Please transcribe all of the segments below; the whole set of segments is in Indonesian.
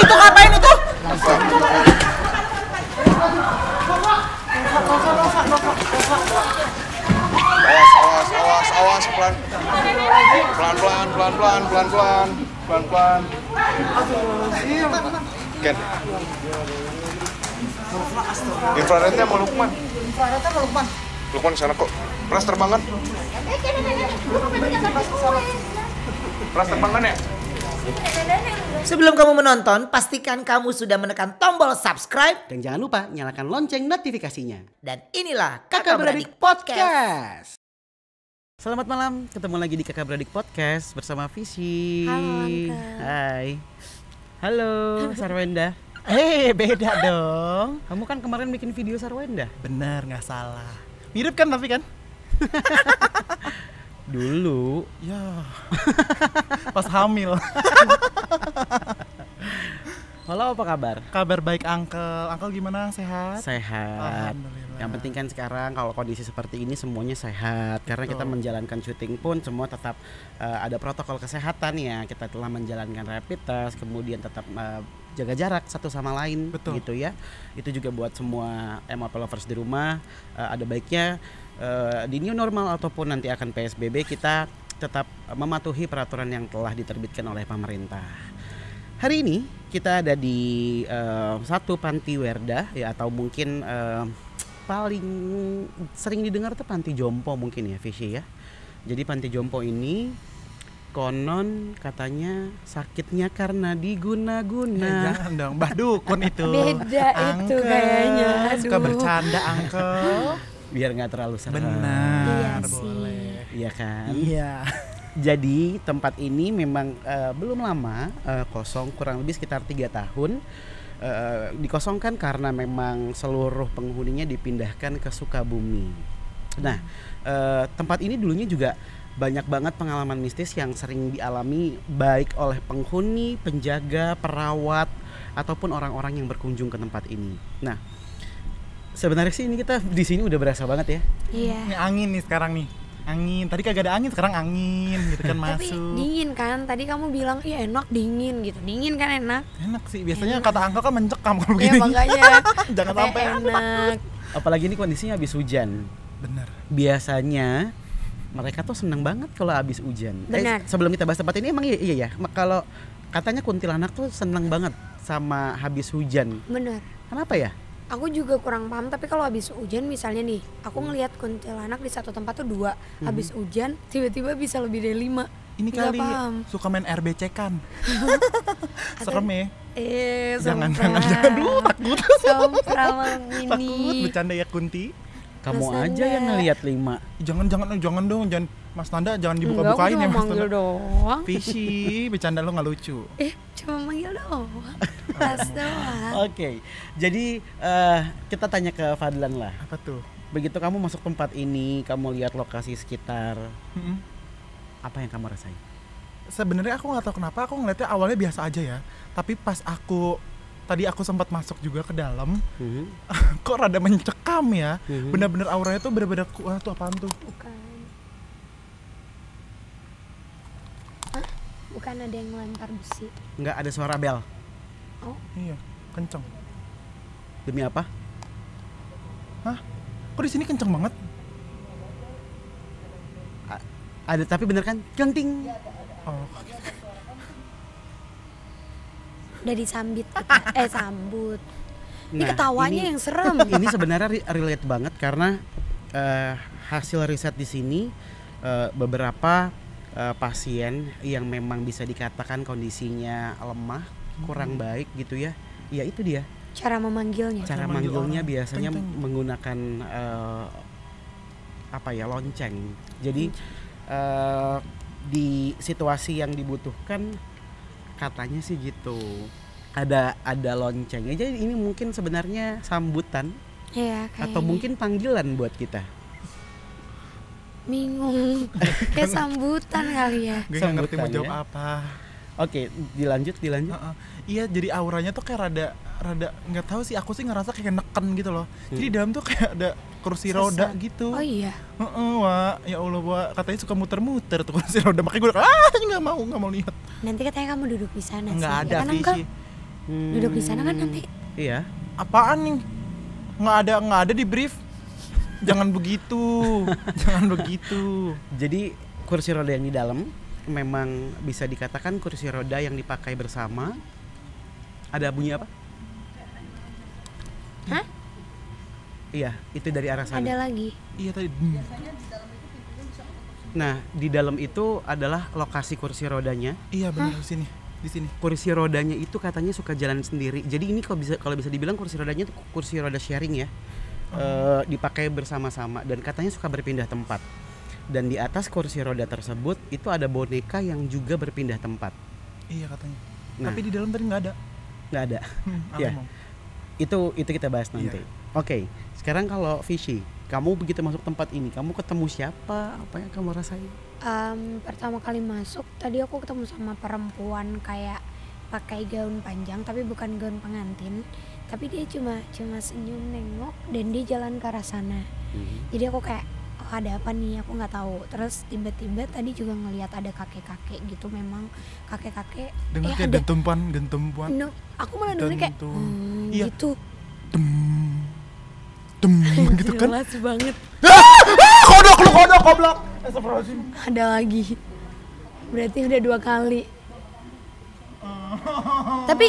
Itu ngapain itu? Awas pelan. Pelan. Ken. Infrarednya mau Lukman. Lukman sana kok. Pras terbangan. Pras terbangan ya? Sebelum kamu menonton, pastikan kamu sudah menekan tombol subscribe. Dan jangan lupa nyalakan lonceng notifikasinya. Dan inilah Kakak Beradik Podcast. Podcast. Selamat malam, ketemu lagi di Kakak Beradik Podcast bersama Visi. Halo, Uncle. Hai. Halo, Sarwenda. Beda dong. Kamu kan kemarin bikin video Sarwenda. Bener, nggak salah. Mirip kan tapi kan? Dulu. Ya. Pas hamil. Halo, apa kabar? Kabar baik, Uncle. Uncle gimana? Sehat? Sehat. Alhamdulillah. Yang penting kan sekarang kalau kondisi seperti ini semuanya sehat. Karena kita menjalankan syuting pun semua tetap ada protokol kesehatan ya. Kita telah menjalankan rapid test, kemudian tetap jaga jarak satu sama lain. Betul. Gitu ya. Itu juga buat semua MOP lovers di rumah. Ada baiknya di new normal ataupun nanti akan PSBB kita tetap mematuhi peraturan yang telah diterbitkan oleh pemerintah. Hari ini kita ada di satu panti werda ya, atau mungkin paling sering didengar tuh panti jompo mungkin ya, Visi ya. Jadi panti jompo ini konon katanya sakitnya karena diguna-guna. Jangan dong, Mbah Dukun itu. Beda itu kayaknya. Suka Aduh. bercanda, Uncle. Biar nggak terlalu serem. Benar, Iya sih. boleh. Iya kan? Iya. Jadi tempat ini memang belum lama kosong, kurang lebih sekitar 3 tahun. Dikosongkan karena memang seluruh penghuninya dipindahkan ke Sukabumi. Nah, tempat ini dulunya juga banyak banget pengalaman mistis yang sering dialami baik oleh penghuni, penjaga, perawat ataupun orang-orang yang berkunjung ke tempat ini. Nah, sebenarnya sih ini kita di sini udah berasa banget ya. Iya. Ini angin nih sekarang nih. Angin. Tadi kagak ada angin, sekarang angin gitu kan Tapi masuk. dingin kan? Tadi kamu bilang iya enak dingin gitu. Dingin kan enak. Enak sih. Biasanya kata Uncle kan mencekam kalau Iya begini. makanya. Jangan Katanya sampai enak. Apalagi ini kondisinya habis hujan. Bener. Biasanya mereka tuh seneng banget kalau habis hujan. Benar. Sebelum kita bahas tempat ini emang iya ya. Kalau katanya kuntilanak tuh seneng banget sama habis hujan. Bener. Kenapa ya? Aku juga kurang paham, tapi kalau habis hujan misalnya nih, aku ngelihat kuntilanak di satu tempat tuh 2. Habis hujan tiba-tiba bisa lebih dari 5. Ini Nggak kali paham. suka main RBC kan. Serem ya. Jangan Dulu takut. Sompral Takut ini. bercanda ya Kunti. Kamu Rasanya. aja yang ngelihat 5. Jangan dong, jangan Mas Nanda jangan Enggak, aku dibuka-bukain cuma ya Mas manggil Nanda. doang. Visi, bercanda lo nggak lucu. Cuma manggil doang. Pas doang. Oke. Jadi kita tanya ke Fadlan lah. Apa tuh? Begitu kamu masuk tempat ini, kamu lihat lokasi sekitar, Mm-mm. apa yang kamu rasain? Sebenarnya aku nggak tahu kenapa aku ngeliatnya awalnya biasa aja ya. Tapi pas tadi aku sempat masuk juga ke dalam, kok rada mencekam ya. Bener-bener auranya tuh bener-bener kuat tuh, apaan tuh? Bukan ada yang ngelempar besi. Nggak ada suara bel. Iya, kenceng. Demi apa? Hah? Kok di sini kenceng banget? Ada, tapi bener kan? Genting. Oh, Udah disambit kita. Sambut. Ini Nah, ketawanya yang serem. Ini sebenarnya relate banget karena hasil riset di sini beberapa pasien yang memang bisa dikatakan kondisinya lemah, kurang baik gitu ya. Ya itu dia. Cara memanggilnya. Cara manggil manggilnya orang. biasanya Teng, teng. menggunakan lonceng. Jadi di situasi yang dibutuhkan katanya sih gitu. Ada loncengnya. Jadi ini mungkin sebenarnya sambutan Iya, atau kayaknya. mungkin panggilan buat kita. Bingung. Kayak sambutan kali ya. gue nggak ngerti mau Sambutan, jawab ya. apa. Oke, dilanjut. Iya, jadi auranya tuh kayak rada nggak tahu sih, aku sih ngerasa kayak neken gitu loh. Jadi dalam tuh kayak ada kursi roda gitu. Oh iya. Wak, ya Allah, Wak, katanya suka muter-muter tuh kursi roda, makanya gue nggak mau lihat. Nanti katanya kamu duduk di sana Nggak sih. ada, Ya kan, Visi. Uncle? Duduk di sana kan nanti. Iya. Apaan nih? Nggak ada di brief. Jangan begitu. Jadi kursi roda yang di dalam memang bisa dikatakan kursi roda yang dipakai bersama. Ada bunyi apa? Hah? Iya, itu dari arah sana. Ada lagi. Iya tadi. Nah, di dalam itu adalah lokasi kursi rodanya. Iya benar di sini. Kursi rodanya itu katanya suka jalan sendiri. Jadi ini kalau bisa dibilang kursi rodanya itu kursi roda sharing ya. Dipakai bersama-sama dan katanya suka berpindah tempat. Dan di atas kursi roda tersebut itu ada boneka yang juga berpindah tempat. Iya katanya. Nah. Tapi di dalam tadi nggak ada. Nggak ada. Aku Ya. mau. Itu kita bahas nanti. Iya. Oke, sekarang kalau Fishy, kamu begitu masuk tempat ini, kamu ketemu siapa? Apa yang kamu rasain? Pertama kali masuk tadi aku ketemu sama perempuan kayak pakai gaun panjang tapi bukan gaun pengantin, tapi dia cuma senyum nengok dan dia jalan ke arah sana. Jadi aku kayak ada apa nih, aku nggak tahu. Terus tiba-tiba tadi juga ngelihat ada kakek-kakek gitu, memang kakek-kakek. Dengar kayak gentempan. No, aku malah dengar kayak Iya. gitu. Dem gitu kan. Jelas banget. Kodok goblok. Astagfirullahaladzim. Ada lagi. Berarti udah 2 kali. Tapi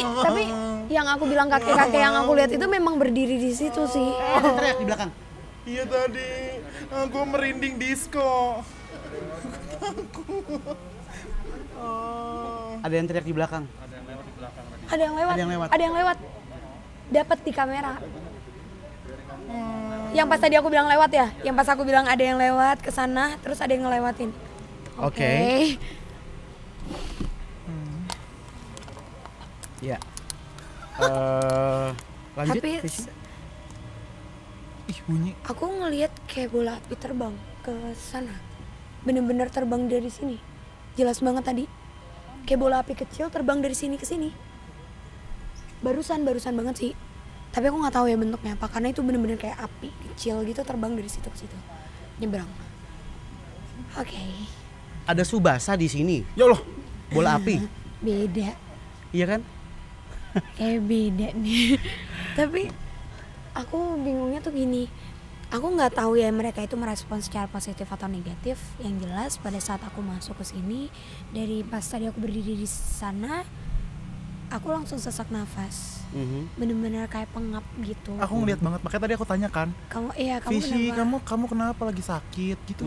yang aku bilang kakek-kakek yang aku lihat itu memang berdiri di situ sih. Ada teriak di belakang. Iya tadi. Gue merinding disco. Ada yang teriak di belakang. Ada yang lewat. Dapat di kamera. Yang pas tadi aku bilang lewat ya, yang pas aku bilang ada yang lewat ke sana, terus ada yang ngelewatin. Oke. Ya. Lanjut. Tapi Fishy. Ih bunyi. aku ngelihat kayak bola api terbang ke sana. Bener-bener terbang dari sini. Jelas banget tadi. Kayak bola api kecil terbang dari sini ke sini. Barusan banget sih. Tapi aku nggak tahu ya bentuknya apa, karena itu bener-bener kayak api kecil gitu terbang dari situ ke situ. Nyebrang. Oke. Ada Subasa di sini. Ya Allah. Bola api. Beda. Iya kan? Kayak beda nih. Tapi aku bingungnya tuh gini. Aku nggak tahu ya mereka itu merespon secara positif atau negatif. Yang jelas pada saat aku masuk ke sini, dari pas tadi aku berdiri di sana, aku langsung sesak nafas. Bener-bener kayak pengap gitu. Aku ngeliat banget, makanya tadi aku tanya kan. Kamu Fishy, kenapa? kamu kenapa lagi sakit gitu?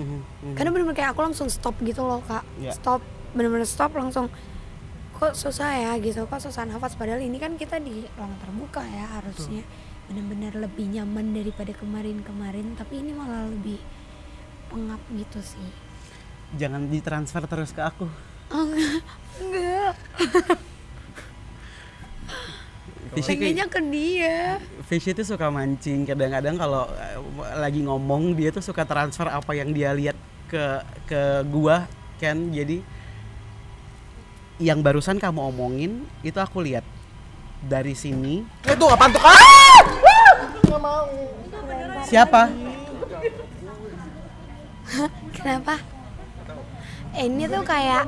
Karena bener-bener kayak aku langsung stop gitu loh kak. Ya. Stop, bener-bener stop langsung. Kok susah ya gitu, kok susah nafas. Padahal ini kan kita di ruang terbuka ya harusnya. Bener-bener lebih nyaman daripada kemarin-kemarin. Tapi ini malah lebih pengap gitu sih. Jangan ditransfer terus ke aku. Oh, enggak. Pengennya ke dia. Fishy itu suka mancing. Kadang-kadang kalau lagi ngomong dia tuh suka transfer apa yang dia lihat ke gua kan. Jadi yang barusan kamu omongin itu aku lihat dari sini. Itu apaan tuh? Nggak mau. Siapa? Kenapa? Ini tuh kayak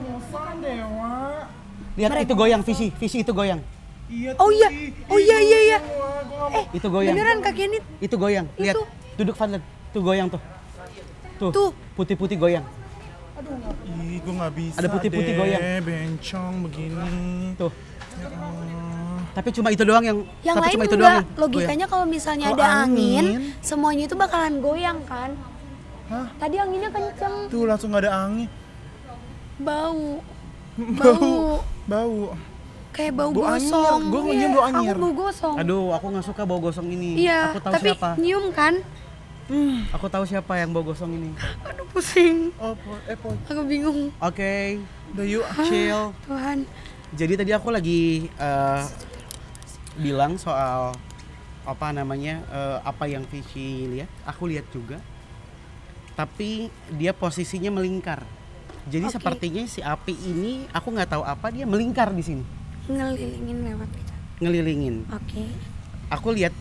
Lihat itu goyang Fishy itu goyang. Iya. oh iya. Itu goyang. Beneran kaki ini Itu goyang. Lihat. Itu. Duduk Fadlan. Tuh goyang tuh. Tuh. Putih-putih goyang. Ih, gue nggak bisa. Ada putih-putih goyang. Bencong begini. Tuh. Tapi cuma itu doang yang lain cuma itu enggak. doang yang Logikanya kalau misalnya Kalau ada angin, angin, semuanya itu bakalan goyang kan? Hah? Tadi anginnya kenceng, Tuh langsung nggak ada angin. bau. Bau. Kayak bau Bau anyir. gosong. Gua Iya, nyium bau anyir. Aku bau gosong. Aduh, aku nggak suka bau gosong ini. Iya, Aku tahu tapi siapa. nyium kan? Aku tahu siapa yang bau gosong ini. Aduh pusing. Oh, Poy. Aku bingung. Oke, Udah yuk. chill. Tuhan. Jadi tadi aku lagi bilang soal apa namanya apa yang Fishy lihat. Aku lihat juga. Tapi dia posisinya melingkar Jadi Oke. sepertinya si api ini aku nggak tahu apa dia melingkar di sini, Ngelilingin lewat kita. ngelilingin. Oke. Aku lihat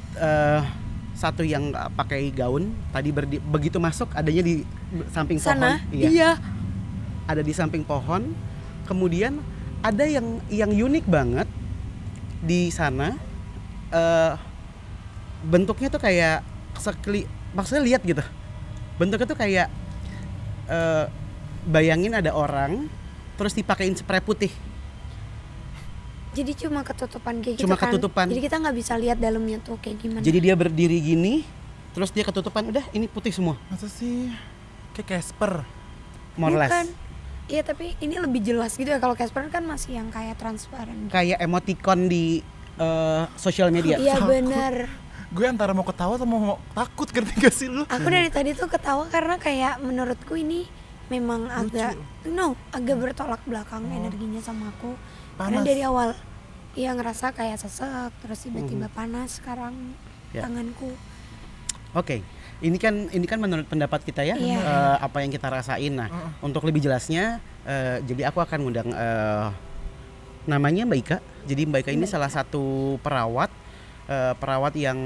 satu yang pakai gaun tadi begitu masuk adanya di samping Sana? pohon. Iya. Ada di samping pohon. Kemudian ada yang unik banget di sana. Bentuknya tuh kayak maksudnya lihat gitu. Bentuknya tuh kayak bayangin ada orang terus dipakein spray putih. Jadi cuma ketutupan kayak Cuma gitu kan. ketutupan. Jadi kita nggak bisa lihat dalamnya tuh kayak gimana. Jadi dia berdiri gini, terus dia ketutupan, udah ini putih semua. Masa sih kayak Casper? More or less. Bukan. Iya tapi ini lebih jelas gitu ya. Kalau Casper kan masih yang kayak transparan. Kayak emoticon di sosial media. Iya benar. Gue antara mau ketawa sama mau takut, ngerti gak sih lu? Aku dari tadi tuh ketawa karena kayak menurutku ini memang agak bertolak belakang energinya sama aku. Karena Panas. dari awal iya ngerasa kayak sesek terus tiba-tiba panas sekarang Ya. tanganku. Oke. Ini kan menurut pendapat kita ya, Iya. apa yang kita rasain. Nah, untuk lebih jelasnya, jadi aku akan ngundang namanya Mbak Ika. Jadi Mbak Ika ini salah satu perawat yang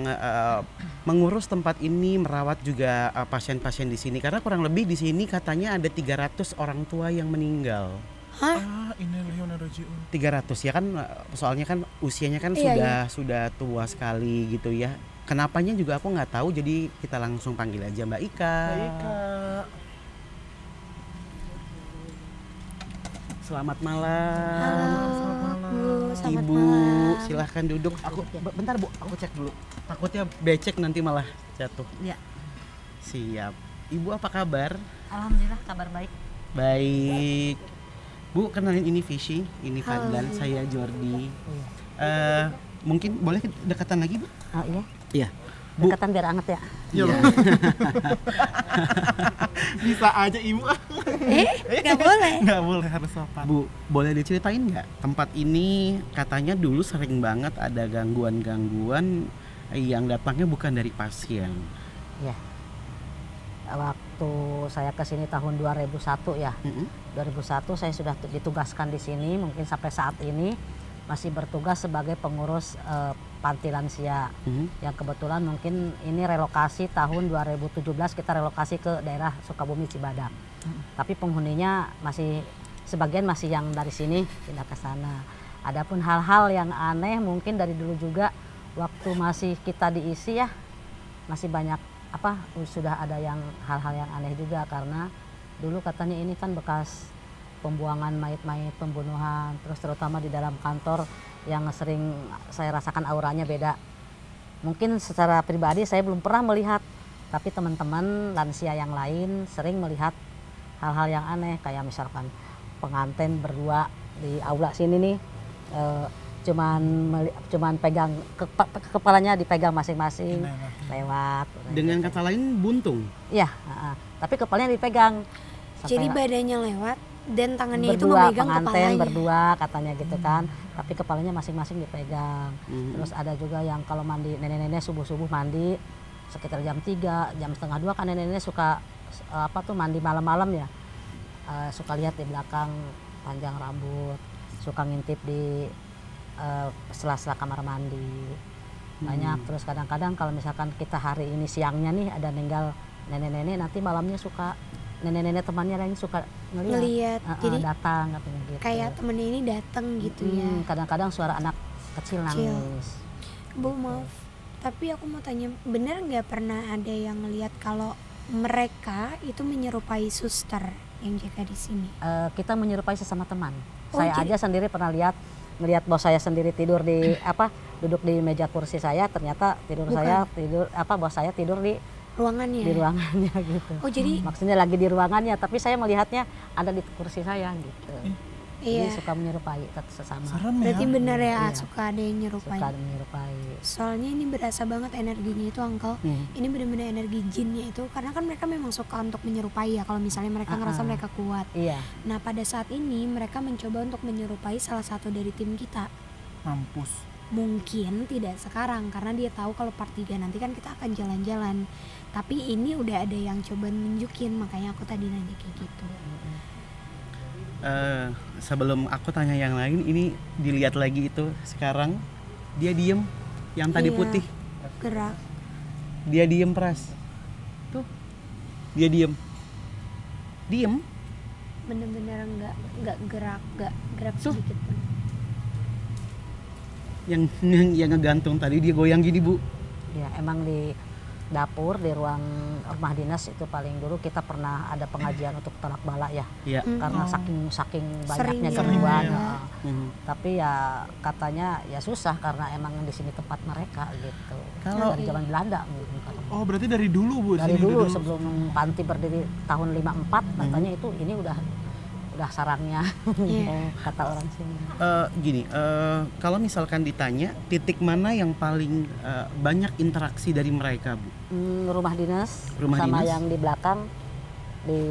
mengurus tempat ini, merawat juga pasien-pasien di sini. Karena kurang lebih di sini katanya ada 300 orang tua yang meninggal. Ah, innalillahi wa inna ilaihi raji'un. 300 ya kan, soalnya kan usianya kan Iya, sudah tua sekali gitu ya. Kenapanya juga aku nggak tahu, jadi kita langsung panggil aja Mbak Ika. Baik, Kak. Selamat malam. Bu, selamat Ibu, malam. silahkan duduk. Aku bentar Bu, aku cek dulu. Takutnya becek nanti malah jatuh. Ya, Siap. Ibu apa kabar? alhamdulillah kabar baik. Baik. Bu, kenalin ini Fishy, ini Fadlan, saya Jordi. Mungkin boleh dekatan lagi Bu? Oh iya, Iya. Bu, dekatan biar anget ya. iya. Bisa aja ibu. Nggak boleh. Nggak boleh, harus sopan. Bu, boleh diceritain nggak? Tempat ini katanya dulu sering banget ada gangguan-gangguan yang datangnya bukan dari pasien. Ya. Waktu saya ke sini tahun 2001 ya. 2001 saya sudah ditugaskan di sini, mungkin sampai saat ini masih bertugas sebagai pengurus panti lansia. Yang kebetulan mungkin ini relokasi tahun 2017 kita relokasi ke daerah Sukabumi Cibadak. Tapi penghuninya masih sebagian masih yang dari sini pindah ke sana. Adapun hal-hal yang aneh mungkin dari dulu juga waktu masih kita diisi ya masih banyak sudah ada yang hal-hal yang aneh juga karena dulu katanya ini kan bekas pembuangan mayat-mayat pembunuhan, terus terutama di dalam kantor yang sering saya rasakan auranya beda. Mungkin secara pribadi saya belum pernah melihat, tapi teman-teman lansia yang lain sering melihat hal-hal yang aneh kayak misalkan pengantin berdua di aula sini nih cuman pegang kepalanya dipegang masing-masing lewat. Dengan kata lain buntung. Iya, tapi kepalanya dipegang. Jadi badannya lewat dan tangannya itu berdua, memegang pengantin kepalanya. berdua katanya gitu kan, tapi kepalanya masing-masing dipegang. Terus ada juga yang kalau mandi, nenek-nenek subuh-subuh mandi sekitar jam 3, jam setengah 2 kan nenek-nenek suka mandi malam-malam ya, suka lihat di belakang panjang rambut, suka ngintip di sela-sela kamar mandi banyak. Terus kadang-kadang kalau misalkan kita hari ini siangnya nih ada ninggal nenek-nenek, nanti malamnya suka nenek-nenek temannya lain suka ngeliat. Jadi datang katanya gitu. kayak temennya ini datang gitu ya. Kadang-kadang suara anak kecil nangis. Bu maaf, tapi aku mau tanya, benar nggak pernah ada yang ngelihat kalau mereka itu menyerupai suster yang jaga di sini? Kita menyerupai sesama teman. Oh, Saya jadi- aja sendiri pernah ngelihat bos saya sendiri tidur di duduk di meja kursi saya, ternyata bos saya tidur di Ruangannya? ruangannya gitu. Oh jadi Maksudnya lagi di ruangannya, tapi saya melihatnya ada di kursi saya gitu. Jadi iya. suka menyerupai sesama. Serem ya. Berarti benar ya Iya. suka ada yang nyerupai. Suka menyerupai. Soalnya ini berasa banget energinya itu Uncle. Ini benar-benar energi jinnya itu, karena kan mereka memang suka untuk menyerupai ya kalau misalnya mereka ngerasa mereka kuat. Iya. Nah pada saat ini mereka mencoba untuk menyerupai salah satu dari tim kita. Mampus. Mungkin tidak sekarang karena dia tahu kalau part 3 nanti kan kita akan jalan-jalan. Tapi ini udah ada yang coba nunjukin, makanya aku tadi nanya kayak gitu. Sebelum aku tanya yang lain, ini dilihat lagi itu sekarang dia diem, yang tadi Iya, putih gerak. dia diem Pras, tuh dia diem, Bener-bener nggak gerak Tuh. sedikit pun. yang ngegantung tadi dia goyang gini Bu. Ya emang di dapur di ruang rumah dinas itu paling dulu kita pernah ada pengajian untuk tolak bala ya. Iya. Karena saking banyaknya Seringnya. gangguan. Ya. Tapi ya katanya ya susah karena emang di sini tempat mereka gitu. Kalau- dari zaman Belanda mungkin katanya. Oh berarti dari dulu Bu? Dari sini dulu sebelum panti berdiri tahun 54 katanya itu ini udah sarangnya Iya. kata orang sini. Gini, kalau misalkan ditanya titik mana yang paling banyak interaksi dari mereka Bu? Rumah dinas Rumah sama dinas? yang di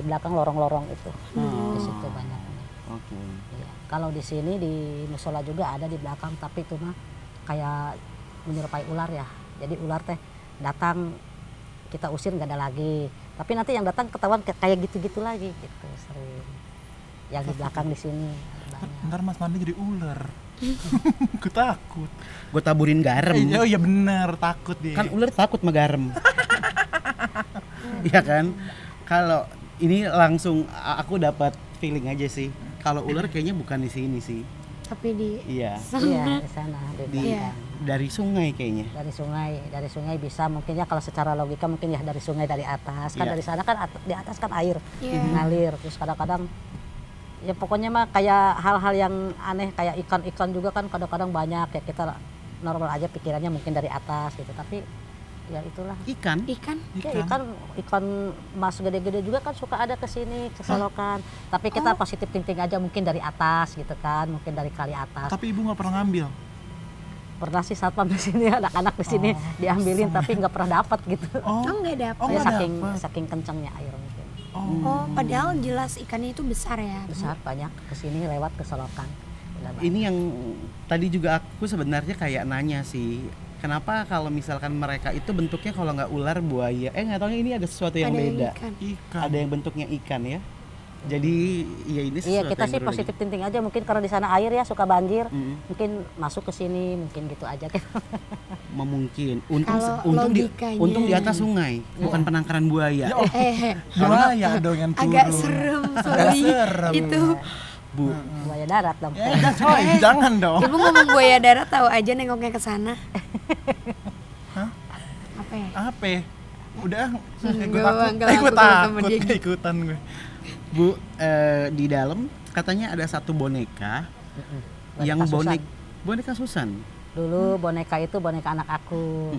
belakang lorong-lorong itu. Di situ banyaknya. Oke. Iya. Kalau di sini di musola juga ada di belakang, tapi itu mah kayak menyerupai ular ya. Jadi ular teh datang kita usir nggak ada lagi. Tapi nanti yang datang ketahuan kayak gitu-gitu lagi gitu sering. Yang di belakang di sini banyak. Ntar Mas Nandi jadi ular. Gue takut. Gue taburin garam. Oh iya bener, takut dia. Kan ular takut sama garam. Iya kan? Kalau ini langsung aku dapat feeling aja sih. Kalau ular kayaknya bukan di sini sih. Tapi di Iya. Iya di sana di Di belakang. dari sungai kayaknya. Dari sungai bisa mungkin ya kalau secara logika mungkin ya dari sungai dari atas kan Iya. dari sana kan di atas kan air Iya. ngalir terus kadang-kadang ya pokoknya mah kayak hal-hal yang aneh kayak ikan juga kan kadang-kadang banyak ya kita normal aja pikirannya mungkin dari atas gitu tapi ya itulah Ikan. ya, ikan mas gede-gede juga kan suka ada ke sini ke Solokan tapi kita positif thinking aja mungkin dari atas gitu kan mungkin dari kali atas Tapi ibu nggak pernah ngambil. pernah sih satpam di sini anak-anak di sini diambilin tapi nggak pernah dapat gitu Oh, nggak dapet. Oh, ya nggak saking dapet. saking kencangnya air mungkin Oh, padahal jelas ikannya itu besar ya. Bu? besar banyak ke sini lewat ke Solokan. Udah banyak. Ini yang tadi juga aku sebenarnya kayak nanya sih. Kenapa kalau misalkan mereka itu bentuknya kalau nggak ular buaya? Nggak taunya ini ada sesuatu yang Ada beda. ikan. Ikan. Ada yang bentuknya ikan ya. Jadi ya ini Iya sesuatu kita yang sih baru positif thinking aja mungkin karena di sana air ya suka banjir mungkin masuk ke sini mungkin gitu aja kan. memungkin. Untung Kalau untung logikanya. di atas sungai, bukan penangkaran buaya. Ya, oh, buaya dong yang turun. Agak serem, sorry. serem. Itu Bu, Buaya darat dong. Coy, jangan dong. ibu ngomong buaya darat tahu aja nengoknya ke sana. Hah? Apa ya? Apa? Udah, gue Nggak takut. apa-apa, Gue kalau sama takut, dia. nggak ikutan gue. Bu, di dalam katanya ada satu boneka yang boneka Susan. Dulu boneka itu boneka anak aku.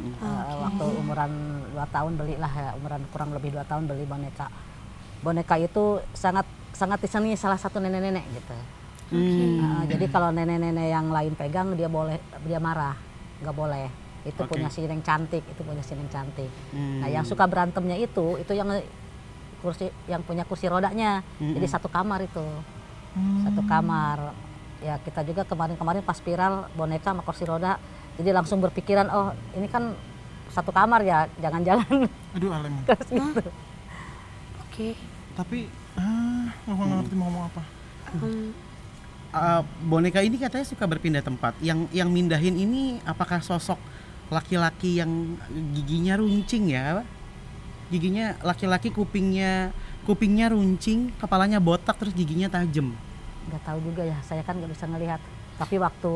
Waktu umuran 2 tahun belilah ya, umuran kurang lebih 2 tahun beli boneka. Boneka itu sangat disenangi salah satu nenek-nenek gitu. Jadi kalau nenek-nenek yang lain pegang dia marah, nggak boleh. Itu Oke. punya si Neng cantik, Nah yang suka berantemnya itu yang punya kursi rodanya. Jadi satu kamar itu, satu kamar. Ya kita juga kemarin pas viral boneka sama kursi roda, jadi langsung berpikiran oh ini kan satu kamar ya, jangan-jangan Aduh, Alem. terus gitu. Oke. Tapi, nggak ngerti mau ngomong apa. Boneka ini katanya suka berpindah tempat. Yang mindahin ini apakah sosok laki-laki yang giginya runcing ya? Giginya laki-laki kupingnya runcing, kepalanya botak terus giginya tajam. Nggak tahu juga ya, saya kan nggak bisa ngelihat. Tapi waktu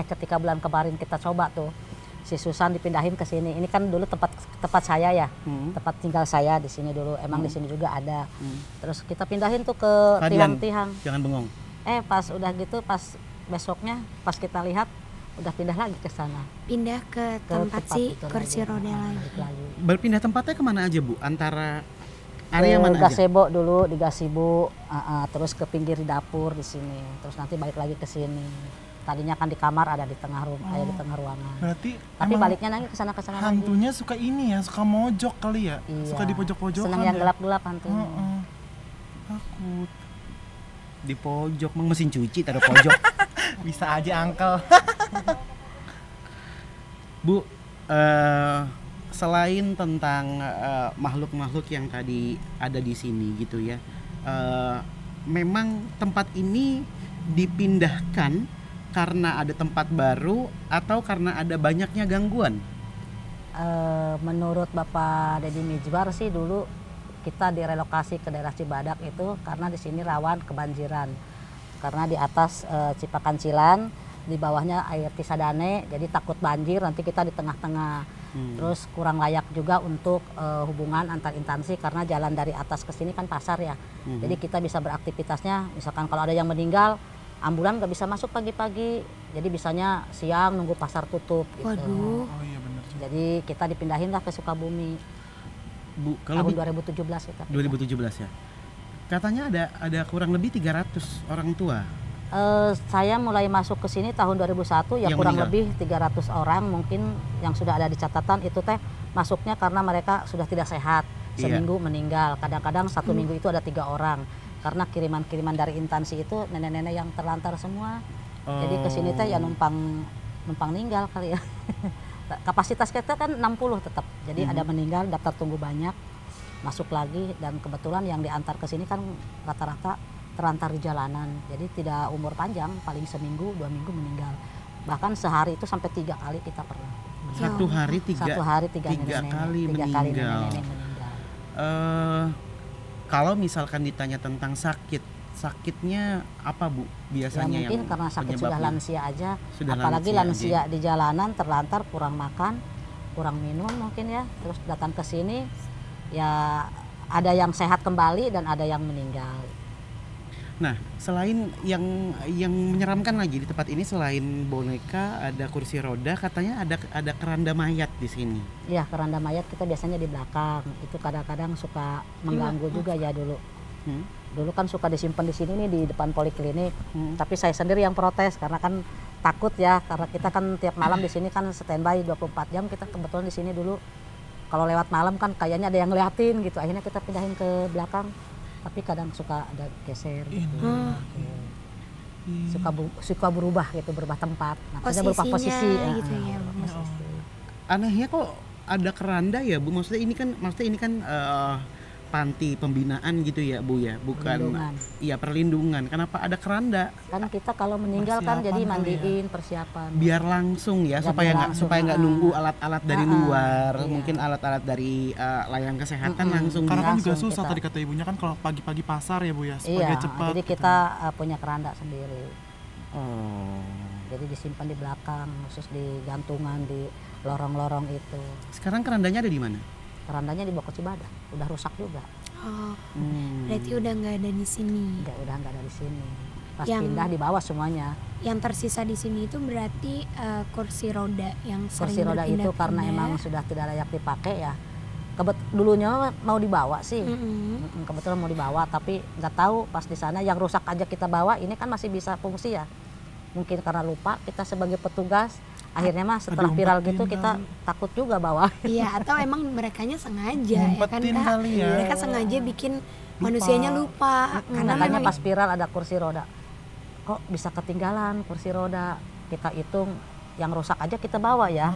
ketika bulan kemarin kita coba tuh si Susan dipindahin ke sini. Ini kan dulu tempat saya ya, tempat tinggal saya di sini dulu. Emang di sini juga ada. Terus kita pindahin tuh ke Fadian, tiang-tiang. jangan bengong. Pas udah gitu, pas besoknya pas kita lihat udah pindah lagi ke sana. Pindah ke tempat si itu kursi lagi. roda Balik lagi. Berpindah tempatnya kemana aja Bu? Antara area mana aja? Gazebo dulu di gazebo, terus ke pinggir di dapur di sini, terus nanti balik lagi ke sini. Tadinya kan di kamar ada di tengah rumah, ada di tengah ruangan. Berarti Tapi emang baliknya nanti ke sana lagi. hantunya suka ini ya, suka mojok kali ya? Iya. Suka di pojok-pojokan Senang yang ya? gelap-gelap hantunya. Takut. Di pojok, mang mesin cuci taruh pojok. Bisa aja, Uncle. Bu, selain tentang makhluk-makhluk yang tadi ada di sini gitu ya, memang tempat ini dipindahkan karena ada tempat baru atau karena ada banyaknya gangguan? Menurut Bapak Deddy Mizwar sih dulu kita direlokasi ke daerah Cibadak itu karena di sini rawan kebanjiran. Karena di atas Cipakancilan, di bawahnya air Cisadane, jadi takut banjir nanti kita di tengah-tengah. Terus kurang layak juga untuk hubungan antar instansi karena jalan dari atas ke sini kan pasar ya. Jadi kita bisa beraktivitasnya, misalkan kalau ada yang meninggal, ambulan nggak bisa masuk pagi-pagi, jadi bisanya siang nunggu pasar tutup gitu. Waduh. Oh iya benar. Jadi kita dipindahin lah ke Sukabumi. Bu, kalau Tahun 2017 kita. 2017 ya. Katanya ada kurang lebih 300 orang tua. Saya mulai masuk ke sini tahun 2001 ya Yang kurang meninggal. lebih 300 orang mungkin yang sudah ada di catatan itu teh masuknya karena mereka sudah tidak sehat. Iya. Seminggu meninggal, kadang-kadang 1 minggu itu ada 3 orang. Karena kiriman-kiriman dari instansi itu nenek-nenek yang terlantar semua. Jadi ke sini teh ya numpang ninggal kali ya. Kapasitas kita kan 60 tetap. Jadi ada meninggal, daftar tunggu banyak, masuk lagi dan kebetulan yang diantar ke sini kan rata-rata terlantar di jalanan. Jadi tidak umur panjang, paling seminggu, 2 minggu meninggal. Bahkan sehari itu sampai 3 kali kita pernah. Satu hari tiga tiga kali kali meninggal. nenek-nenek meninggal. Kalau misalkan ditanya tentang sakitnya apa Bu Ya biasanya mungkin yang karena sakit sudah penyebabnya? lansia aja, Sudah apalagi lansia lansia di jalanan terlantar, kurang makan, kurang minum mungkin ya, terus datang ke sini ya ada yang sehat kembali dan ada yang meninggal. Nah, selain yang menyeramkan lagi di tempat ini selain boneka, ada kursi roda, katanya ada keranda mayat di sini. Ya keranda mayat kita biasanya di belakang, itu kadang-kadang suka mengganggu juga ya dulu. Dulu kan suka disimpan di sini nih di depan poliklinik, tapi saya sendiri yang protes karena kan takut ya, karena kita kan tiap malam di sini kan standby 24 jam, kita kebetulan di sini dulu kalau lewat malam kan kayaknya ada yang ngeliatin gitu, akhirnya kita pindahin ke belakang, tapi kadang suka ada geser gitu. Suka berubah gitu, berubah tempat, maksudnya berubah posisi gitu ya. posisi. Anehnya kok ada keranda ya Bu, maksudnya ini kan panti pembinaan gitu ya Bu ya, bukan Perlindungan. iya perlindungan. Kenapa ada keranda? Kan kita kalau meninggal kan Persiapan jadi kali ya. mandiin, persiapan. Biar langsung ya, Ya, supaya biar langsung, nggak nunggu alat-alat dari luar, iya. mungkin alat-alat dari layang kesehatan langsung. Karena kan juga Langsung susah kita. tadi kata ibunya kan kalau pagi-pagi pasar ya Bu ya, supaya Iya, cepat. jadi gitu. kita punya keranda sendiri. Oh. Jadi disimpan di belakang, khusus di gantungan, di lorong-lorong itu. Sekarang kerandanya ada di mana? Kerandanya dibawa ke Cibadak, udah rusak juga. Oh, berarti udah nggak ada di sini. Udah nggak ada di sini. Pas Yang- pindah dibawa semuanya. Yang tersisa di sini itu berarti kursi roda yang sering Kursi roda itu berpindah-pindah. karena emang sudah tidak layak dipakai ya. Dulunya mau dibawa sih. Kebetulan mau dibawa, tapi nggak tahu pas di sana yang rusak aja kita bawa, ini kan masih bisa fungsi ya. Mungkin karena lupa kita sebagai petugas, akhirnya mah setelah viral gitu kita takut juga bawa. Iya, atau emang merekanya sengaja ya kan Ngumpetin Kak? kali ya. Mereka sengaja bikin manusianya lupa karena Makanya memang pas viral ada kursi roda, kok bisa ketinggalan kursi roda, kita hitung yang rusak aja kita bawa ya,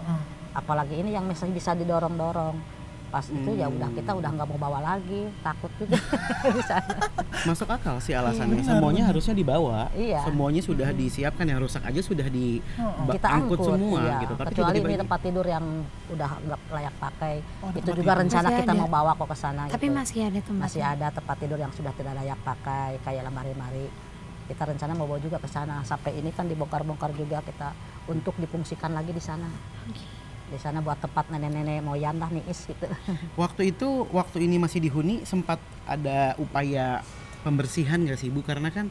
apalagi ini yang masih bisa didorong-dorong. Pas itu ya udah kita udah nggak mau bawa lagi, takut juga di sana. Masuk akal sih alasannya. Semuanya harusnya dibawa. Iya. Semuanya sudah disiapkan, yang rusak aja sudah Kita angkut semua iya. gitu. Tapi Kecuali tiba-tiba ini tempat tidur yang udah nggak layak pakai, itu tempat juga tidur. rencana Masih kita ada. mau bawa kok ke sana. tapi gitu. masih ada tempat. Masih ada tempat tidur yang sudah tidak layak pakai, kayak lemari-lemari. Kita rencana mau bawa juga ke sana. Sampai ini kan dibongkar-bongkar juga kita untuk difungsikan lagi di sana. Di sana buat tempat nenek-nenek moyang dah niis gitu. Waktu ini masih dihuni, sempat ada upaya pembersihan nggak sih Bu? Karena kan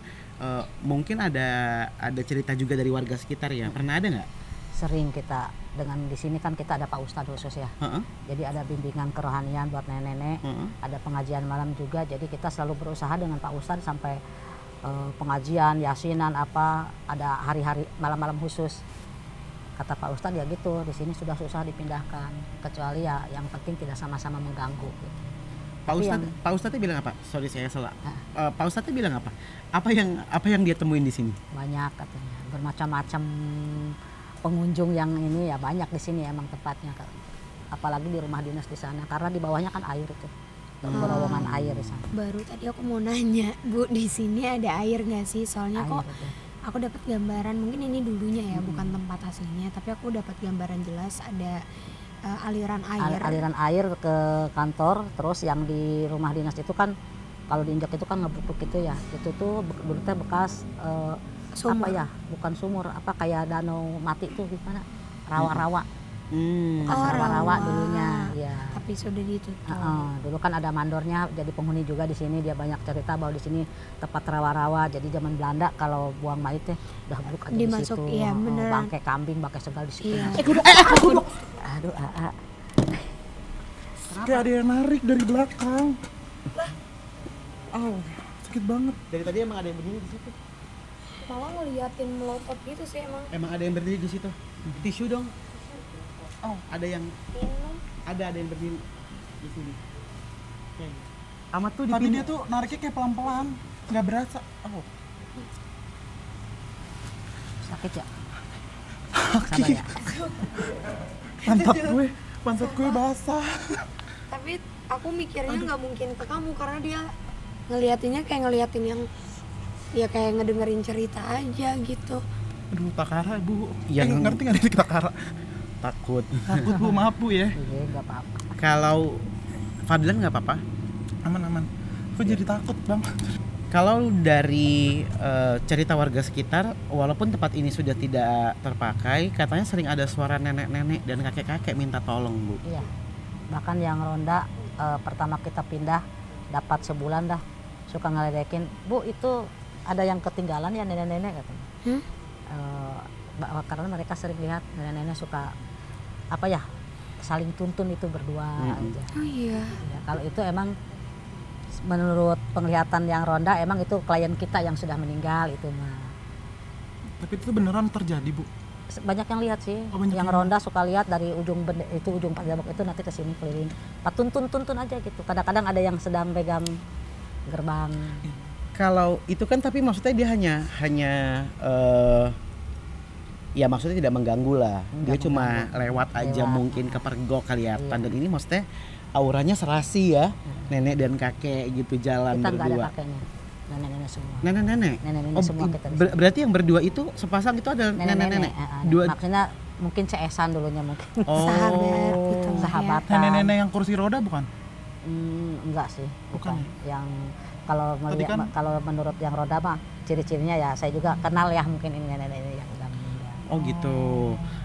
mungkin ada cerita juga dari warga sekitar ya. Pernah ada nggak? Sering kita dengan di sini kan kita ada Pak Ustadz khusus ya. Heeh. Jadi ada bimbingan kerohanian buat nenek-nenek, ada pengajian malam juga. Jadi kita selalu berusaha dengan Pak Ustadz sampai pengajian, yasinan apa, ada hari-hari malam-malam khusus. Kata Pak Ustadz ya gitu, di sini sudah susah dipindahkan, kecuali ya yang penting tidak sama-sama mengganggu. Gitu. Pak Ustadz bilang apa? Sorry saya salah. Pak Ustadz bilang apa? Apa yang dia temuin di sini? Banyak katanya, bermacam-macam pengunjung yang ini ya banyak di sini emang tempatnya. Apalagi di rumah dinas di sana, karena di bawahnya kan air itu. terowongan air di sana. Baru tadi aku mau nanya, Bu, di sini ada air nggak sih? Soalnya Air, kok betul. aku dapat gambaran, mungkin ini dulunya ya, bukan tempat aslinya, tapi aku dapat gambaran jelas ada aliran air. Aliran air ke kantor, terus yang di rumah dinas itu kan kalau diinjak itu kan ngebubuk gitu ya. Itu tuh dulu teh bekas Sumur. apa ya? Bukan sumur, apa kayak danau mati tuh gimana? Rawa-rawa. Bekas Oh, rawa-rawa rawa. dulunya. Ya. Tapi sudah ditutup. Dulu kan ada mandornya, jadi penghuni juga di sini. Dia banyak cerita bahwa di sini tempat rawa-rawa. Jadi zaman Belanda kalau buang mayat teh udah buruk aja Dimasuk, di situ. iya, beneran. Bangkai kambing, bangkai segala di situ. Iya. Aduh, Kayak ada yang narik dari belakang. Sakit banget. Dari tadi emang ada yang berdiri di situ. Malah ngeliatin melotot gitu sih emang. Emang ada yang berdiri di situ. Tisu dong. Oh, ada yang ada yang berdiri di sini. Oke. Amat tuh Tapi dipindah. dia tuh nariknya kayak pelan-pelan, nggak berasa. sakit ya. Sakit. Sabar ya. Pantat gue basah. Tapi aku mikirnya nggak mungkin ke kamu karena dia ngeliatinnya kayak ngeliatin yang ya kayak ngedengerin cerita aja gitu. Aduh, Takara, Bu. Yang- Ngerti nggak nih Takara? Takut. Takut, Bu, maaf, Bu ya. Iya, nggak apa-apa. Kalau Fadlan nggak apa-apa. Aman. Aku jadi takut, Bang. Kalau dari cerita warga sekitar, walaupun tempat ini sudah tidak terpakai, katanya sering ada suara nenek-nenek dan kakek-kakek minta tolong, Bu. Iya. Bahkan yang ronda pertama kita pindah dapat sebulan dah suka ngeledekin, Bu itu ada yang ketinggalan ya nenek-nenek katanya. Karena mereka sering lihat nenek-nenek suka apa ya saling tuntun itu berdua aja. Oh iya. Ya, kalau itu emang menurut penglihatan yang ronda emang itu klien kita yang sudah meninggal itu mah. Tapi itu beneran terjadi, Bu. Banyak yang lihat sih, Oh, banyak yang yang ronda suka lihat dari ujung ujung Padabok itu nanti ke sini keliling, tuntun aja gitu. Kadang-kadang ada yang sedang pegang gerbang. Kalau itu kan tapi maksudnya dia hanya ya maksudnya tidak mengganggu lah. Dia cuma lewat aja Lewat. mungkin kepergok kelihatan. Iya. Dan ini maksudnya auranya serasi ya. Nenek dan kakek gitu jalan Kita nggak ada berdua. kakeknya, nenek-nenek semua. Nenek-nenek. Nenek-nenek semua kita di sini. Berarti yang berdua itu sepasang itu ada nenek-nenek. Dua. Maksudnya mungkin ceesan dulunya mungkin. Oh. Sahabat gitu. Sahabatan. Nenek-nenek yang kursi roda bukan? Enggak sih, Bukan bukan. Yang kalau Tadi melihat kan- kalau menurut yang roda mah ciri-cirinya ya saya juga kenal ya mungkin ini nenek-nenek yang udah meninggal. Oh gitu.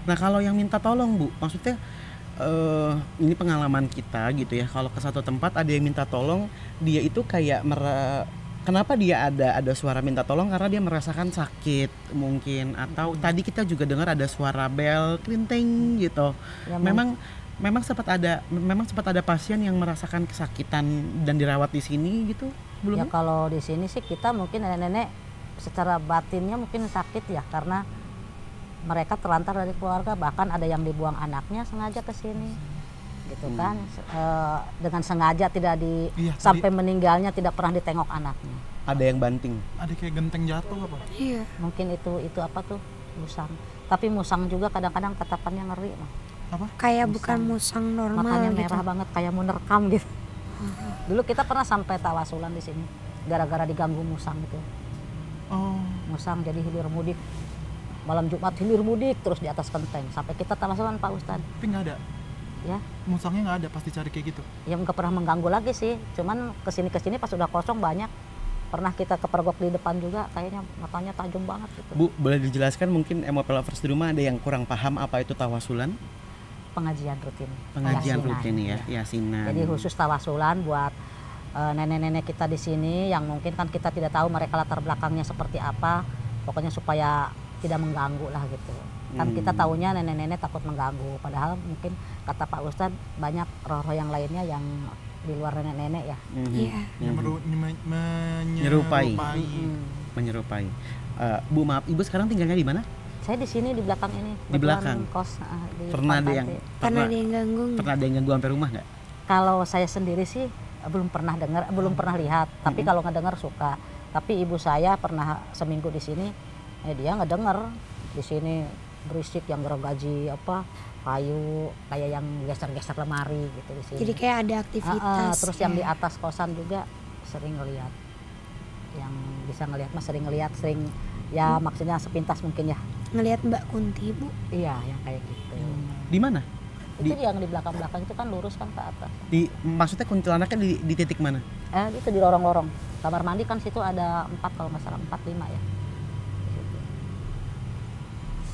Nah kalau yang minta tolong Bu, maksudnya ini pengalaman kita gitu ya. Kalau ke satu tempat ada yang minta tolong, dia itu kayak kenapa dia ada suara minta tolong karena dia merasakan sakit mungkin atau tadi kita juga dengar ada suara bel klinting gitu. Ya, Memang sempat ada pasien yang merasakan kesakitan dan dirawat di sini gitu Ya belum? kalau di sini sih kita mungkin nenek-nenek secara batinnya mungkin sakit ya karena mereka terlantar dari keluarga, bahkan ada yang dibuang anaknya sengaja ke sini gitu kan. Dengan sengaja tidak Iya, sampai meninggalnya tidak pernah ditengok anaknya. Ada yang banting. Ada kayak genteng jatuh apa? Iya. Mungkin itu apa tuh musang, tapi musang juga kadang-kadang tatapannya ngeri mah. Apa? Kayak bukan musang normal Makanya gitu. merah banget kayak mau nerekam gitu. Dulu kita pernah sampai tawasulan di sini gara-gara diganggu musang itu. Oh, Musang jadi hilir mudik. Malam Jumat hilir mudik terus di atas kenteng sampai kita tawasulan Pak Ustadz. tapi nggak ada. Ya, Musangnya nggak ada, pasti cari kayak gitu. yang nggak pernah mengganggu lagi sih. Cuman kesini pas udah kosong banyak. Pernah kita kepergok di depan juga, kayaknya matanya tajam banget gitu. Bu, boleh dijelaskan mungkin MOP lovers di rumah ada yang kurang paham apa itu tawasulan? Pengajian rutin. Pengajian Yasinan. rutin ya, yasinan. Jadi khusus tawasulan buat nenek-nenek kita di sini yang mungkin kan kita tidak tahu mereka latar belakangnya seperti apa. Pokoknya supaya tidak mengganggu lah gitu. Kan kita taunya nenek-nenek takut mengganggu. Padahal mungkin kata Pak Ustadz banyak roh-roh yang lainnya yang di luar nenek-nenek ya. Iya. Yang Menyerupai. menyerupai. Bu maaf, Ibu sekarang tinggalnya di mana? Saya di sini di belakang ini. Di Kebetulan belakang? Kos, di Pernah ada Pantai. yang Karena ada yang ganggu. pernah ada yang ganggu sampai rumah nggak? Kalau saya sendiri sih belum pernah dengar, belum pernah lihat. Tapi kalau ngedengar suka. Tapi ibu saya pernah seminggu di sini, dia ngedengar di sini berisik yang gergaji apa kayu kayak yang geser-geser lemari gitu di sini. Jadi kayak ada aktivitas. Terus yang di atas kosan juga sering ngelihat, yang bisa ngelihat mas sering ngelihat ya maksudnya sepintas mungkin ya. Ngelihat Mbak Kunti Bu. Iya yang kayak gitu. Di mana? Itu yang di belakang-belakang itu kan lurus kan ke atas. Maksudnya kuntilanaknya di titik mana? Itu di lorong-lorong. Kamar mandi kan situ ada 4 kalau nggak salah 4, 5 ya.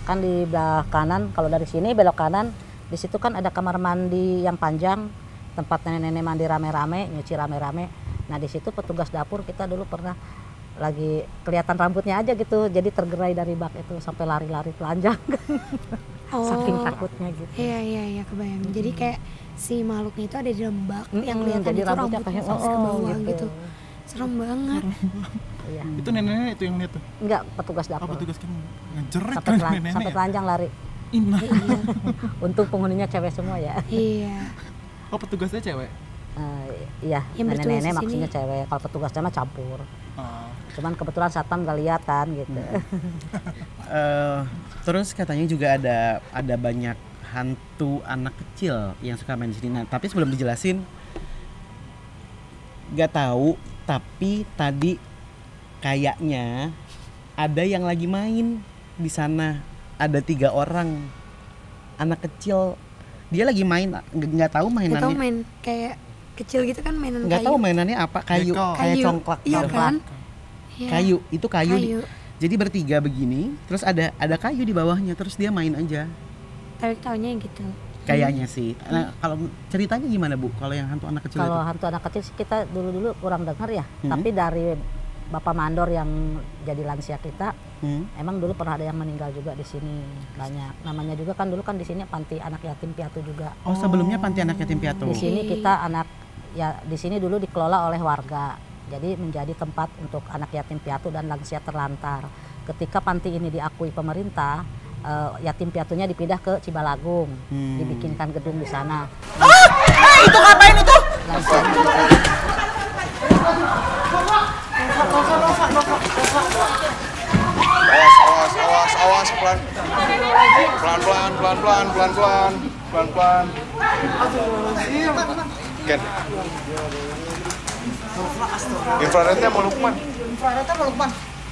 Kan di belah kanan kalau dari sini belok kanan di situ kan ada kamar mandi yang panjang tempat nenek-nenek mandi rame-rame nyuci rame-rame. Nah di situ petugas dapur kita dulu pernah lagi kelihatan rambutnya aja gitu jadi tergerai dari bak itu sampai lari-lari telanjang saking takutnya gitu. Iya kebayang. Jadi kayak si makhluknya itu ada di dalam bak yang kelihatan jadi itu rambutnya kayak ke bawah gitu. Serem banget. Iya. Itu nenek-nenek itu yang lihat tuh. Enggak, petugas dapur. Petugas kan ngejerit sampai kan nenek. sampai telanjang lari. Inah. Untung penghuninya cewek semua ya. Iya. Oh petugasnya cewek? Iya, Yang nenek-nenek bertugas di maksudnya sini. cewek. Kalau petugasnya mah campur. Oh. Cuman kebetulan satpam gak lihat kan gitu. Terus katanya juga ada banyak hantu anak kecil yang suka main di sini. Nah, tapi sebelum dijelasin, nggak tahu. Tapi tadi kayaknya ada yang lagi main di sana. Ada 3 orang anak kecil. Dia lagi main, nggak tahu mainannya. Nggak tahu main kayak kecil gitu kan mainan kayu. Nggak tahu mainannya apa, kayu, Deko. kayak Kayu. congklak. Iya kan? Iya. Kayu, itu kayu. Kayu. Jadi bertiga begini, terus ada kayu di bawahnya, terus dia main aja. Tapi taunya gitu. Kayaknya sih. Nah, kalau ceritanya gimana Bu? Kalau yang hantu anak kecil Kalau itu? hantu anak kecil sih kita dulu kurang dengar ya. Tapi dari Bapak Mandor yang jadi lansia kita, emang dulu pernah ada yang meninggal juga di sini banyak. Namanya juga kan dulu kan di sini panti anak yatim piatu juga. Oh, sebelumnya panti anak yatim piatu. Di sini kita di sini dulu dikelola oleh warga. Jadi menjadi tempat untuk anak yatim piatu dan lansia terlantar. Ketika panti ini diakui pemerintah, yatim piatunya dipindah ke Cibalagung, dibikinkan gedung di sana. Itu ngapain itu? Awas pelan. Pelan. Ken. Infrarednya mau Lukman.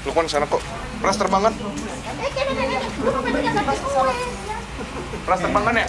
Lukman sana kok. Pras terbangan. Pras terbangan ya?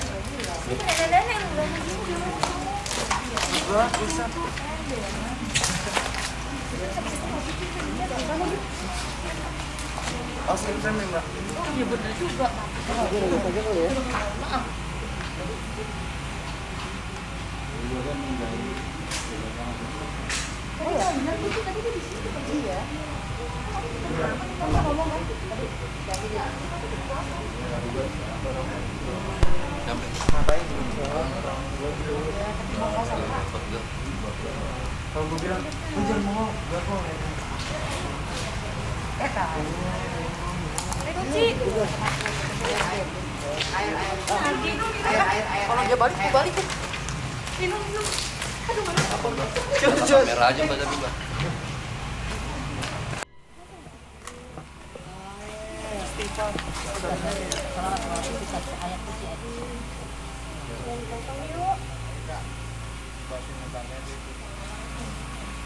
Merah aja mbak tapi mbak.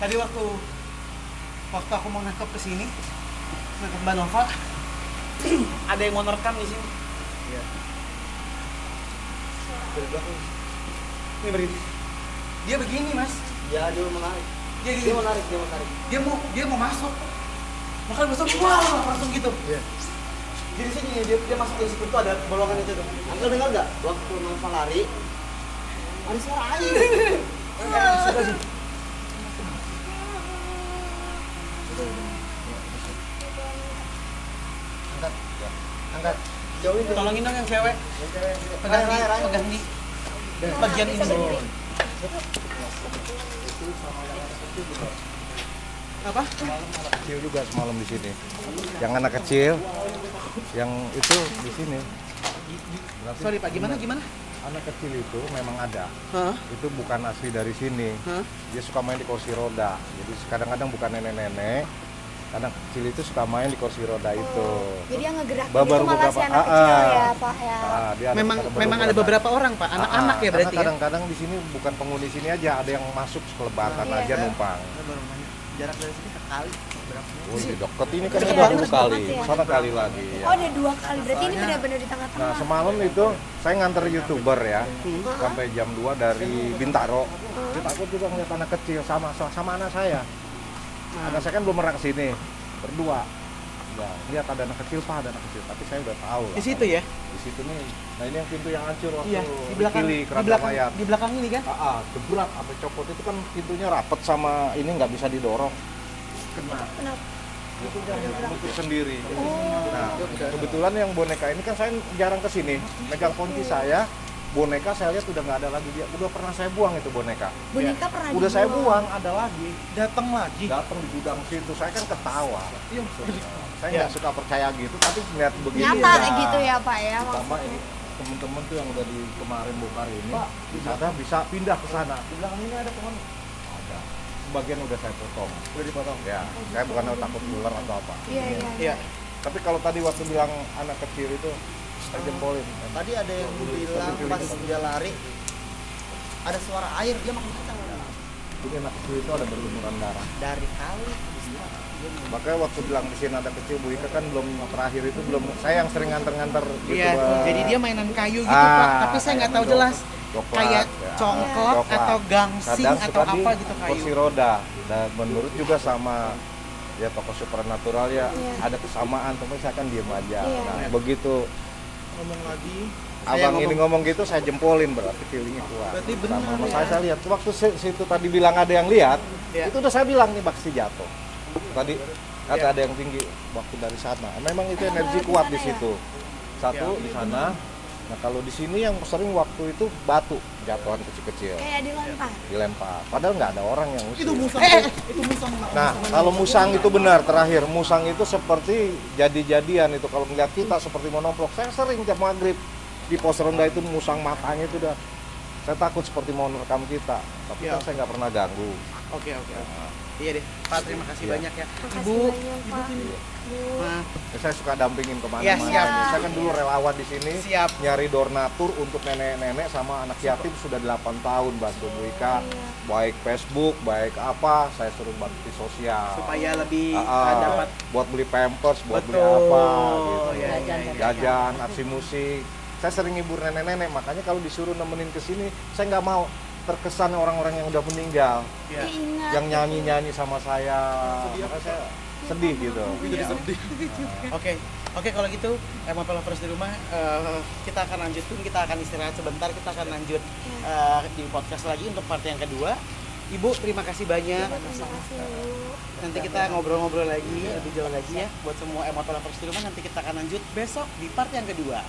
Tadi waktu aku mau nangkep ke sini, nangkep Mbak Nova, ada yang mau nerekam di sini. Iya. Ini berdiri. Dia begini mas. Ya dia menarik. Dia menarik. Dia mau masuk. Makanya masuk langsung gitu. Iya. Jadi sini dia masuk ke situ ada bolongan itu tuh. Anda dengar nggak waktu Nova lari? Ada suara air. Angkat. Jauhin. Tolongin dong yang cewek. Pegang di bagian ini. Apa? Kecil juga semalam di sini. Yang anak kecil, yang itu di sini. Sorry Pak, gimana? Anak kecil itu memang ada. Hah? Itu bukan asli dari sini. Hah? Dia suka main di kursi roda. Jadi kadang-kadang bukan nenek-nenek, Anak kecil itu suka main di kursi roda itu. Jadi yang ngegerakin Baru itu malah si beberapa- anak kecil ya Pak ya. Dia ada- Memang ada beberapa orang Pak, anak-anak ya berarti karena ya. kadang-kadang di sini bukan penghuni sini aja, ada yang masuk sekelebatan Iya. aja numpang. Jarak dari sini ke kali berapa? Oh, di deket ini kan Iya, 20 deket kali, banget ya. sana kali lagi. Ya. Oh ada 2 kali, berarti ini benar-benar di Nah, tengah-tengah. semalam itu saya nganter YouTuber ya, sampai jam 2 dari Bintaro. Kita takut juga ngeliat anak kecil sama anak saya. Anak saya kan belum pernah kesini, berdua. Nah, lihat ada anak kecil, Pak, ada anak kecil. Tapi saya udah tahu lah. Di situ ya? Di situ nih. Nah, ini yang pintu yang hancur waktu Iya, di belakang Kili, di Kerangka belakang Mayat. di belakang ini kan? Gebrak sampai copot itu kan pintunya rapet sama ini nggak bisa didorong. Kena. Kenapa? Itu nutup sendiri. Nah, kebetulan yang boneka ini kan saya jarang kesini. Megang kunci saya, boneka saya lihat udah nggak ada lagi, dia udah pernah saya buang itu boneka. Boneka pernah Udah saya dibuang. buang, ada lagi. Datang lagi. Datang di gudang situ, saya kan ketawa. Saya nggak suka percaya gitu, tapi melihat begini. Nyata ya. gitu ya Pak ya. Pertama ini temen-temen tuh yang udah di kemarin bongkar ini, bisa pindah ke sana. Di belakang ini ada pohon. Ada. Sebagian udah saya potong. Udah dipotong? Ya. Saya bukan takut ular atau apa. Iya iya. Iya. Tapi kalau tadi waktu bilang anak kecil itu, saya jempolin. Tadi ada yang bilang pas dia lari ada suara air, dia makin kencang. Ini anak kecil itu ada berlumuran darah. Dari kali. Makanya waktu bilang di sini ada kecil, Bu Ika kan belum terakhir itu belum. Saya yang sering nganter-nganter gitu. Iya, Bang. jadi dia mainan kayu gitu Pak, tapi saya nggak tahu jelas Coklat, kayak ya. congklak Coklat. atau gangsing Kadang atau suka di apa gitu kayu. kursi roda. Dan menurut juga sama ya tokoh supernatural ya ada kesamaan, tapi saya kan diem aja. Iya. Nah, begitu Ngomong lagi. abang ini ngomong gitu saya jempolin, berarti feelingnya kuat. Berarti benar Sama ya. saya lihat waktu situ tadi bilang ada yang lihat, Iya. itu udah saya bilang nih pasti jatuh. Tadi ada yang tinggi waktu dari sana. Memang itu energi kuat di situ. Satu di sana. Nah kalau di sini yang sering waktu itu batu jatuhan kecil-kecil Kayak dilempar. dilempar. Padahal nggak ada orang yang Itu ngusir. musang. Itu musang. Nah kalau musang itu benar terakhir. Musang itu seperti jadi-jadian itu kalau melihat kita seperti monoplok. Saya sering tiap maghrib di pos ronda itu musang matanya itu udah. Saya takut seperti mau merekam kita. Tapi Iya. kan saya nggak pernah ganggu. Oke. Iya deh, Pak, terima kasih Iya. banyak ya. Makasih Ibu, banyak Pak. nah, Ya, saya suka dampingin kemana-mana. Iya, siap. Saya kan dulu relawan di sini. Siap. Nyari donatur untuk nenek-nenek sama anak yatim sudah 8 tahun bantu Bu Ika. Baik Facebook, baik apa, saya suruh bakti sosial. supaya lebih Ah, dapat buat beli pampers, buat beli Betul. apa gitu. Iya, iya, iya. Jajan, aksi musik. Saya sering hibur nenek-nenek, makanya kalau disuruh nemenin ke sini, saya nggak mau terkesan orang-orang yang udah meninggal, ya. Diingat. yang nyanyi-nyanyi sama saya. Makanya saya sedih gitu. Iya. Oke, kalau gitu emang lovers di rumah kita akan lanjutin, kita akan istirahat sebentar, kita akan lanjut di podcast lagi untuk part yang kedua. Ibu, terima kasih banyak. Makasih Bu. Nanti kita ngobrol-ngobrol lagi lebih jauh lagi ya buat semua lovers di rumah. Nanti kita akan lanjut besok di part yang kedua.